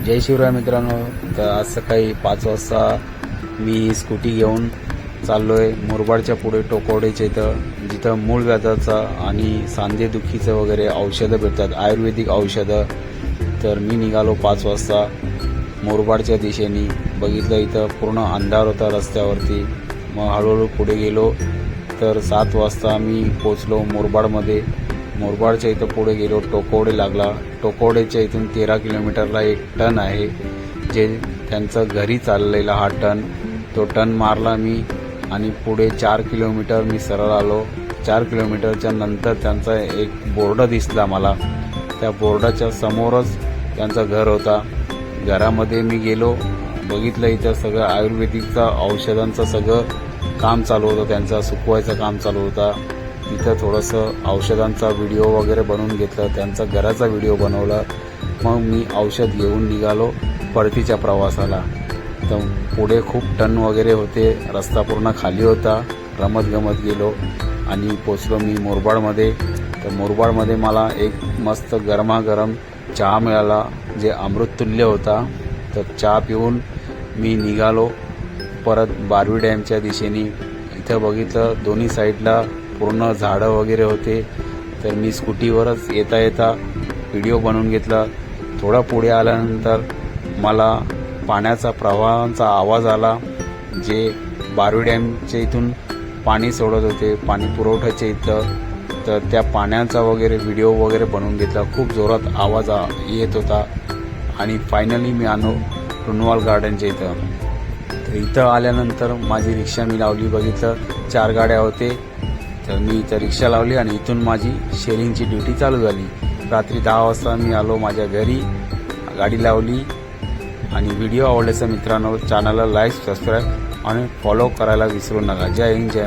जय शिवराय मित्रांनो। तर आज सकाळी 5 वाजता मी स्कूटी घेऊन चाललोय मुरबाडच्या पुढे टोकवडेच्या इथं, जिथं मूळ व्याधाचा आणि सांधेदुखीचं वगैरे औषधं भेटतात, आयुर्वेदिक औषधं। तर मी निघालो 5 वाजता मुरबाडच्या दिशेने। बघितलं इथं पूर्ण अंधार होता रस्त्यावरती। मग हळूहळू पुढे गेलो तर 7 वाजता मी पोचलो मुरबाडमध्ये। मुरबाडच्या इथं पुढे गेलो, टोकवडे लागला। टोकवडेच्या इथून 13 किलोमीटरला एक टन आहे, जे त्यांचं घरी चाललेला हा टन। तो टन मारला मी आणि पुढे 4 किलोमीटर मी सरळ आलो। 4 किलोमीटरच्या नंतर त्यांचा एक बोर्ड दिसला मला। त्या बोर्डाच्या समोरच त्यांचं घर होता। घरामध्ये मी गेलो, बघितलं इथं सगळं आयुर्वेदिकचं औषधांचं सगळं काम चालू होतं, त्यांचा सुकवायचं काम चालू होता। इथं थोडंसं औषधांचा व्हिडिओ वगैरे बनवून घेतलं, त्यांचा घराचा व्हिडिओ बनवला। मग मी औषध घेऊन निघालो परतीच्या प्रवासाला। तर पुढे खूप टन वगैरे होते, रस्ता पूर्ण खाली होता। रमत गमत गेलो आणि पोचलो मी मुरबाडमध्ये। तर मुरबाडमध्ये मला एक मस्त गरमागरम चहा मिळाला, जे अमृततुल्य होता। तर चहा पिऊन मी निघालो परत बारवी डॅमच्या दिशेने। इथं बघितलं दोन्ही साईडला पूर्ण झाडं वगैरे होते। तर मी स्कूटीवरच येता येता व्हिडिओ बनवून घेतला। थोडा पुढे आल्यानंतर मला पाण्याचा प्रवाहांचा आवाज आला, जे बारवी डॅमच्या इथून पाणी सोडत होते, पाणी पुरवठ्याच्या इथं। तर त्या पाण्याचा वगैरे व्हिडिओ वगैरे बनवून घेतला। खूप जोरात आवाज येत होता आणि फायनली मी आलो टुनवाल गार्डनच्या इथं। तर इथं आल्यानंतर माझी रिक्षा मी लावली। बघितलं 4 गाड्या होते, तर मी इथं रिक्षा लावली आणि इथून माझी शेअरिंगची ड्युटी चालू झाली। रात्री 10 वाजता मी आलो माझ्या घरी, गाडी लावली। आणि व्हिडिओ आवडल्याचं मित्रांनो चॅनलला लाईक, सबस्क्राईब आणि फॉलो करायला विसरू नका। जय हिंद, जय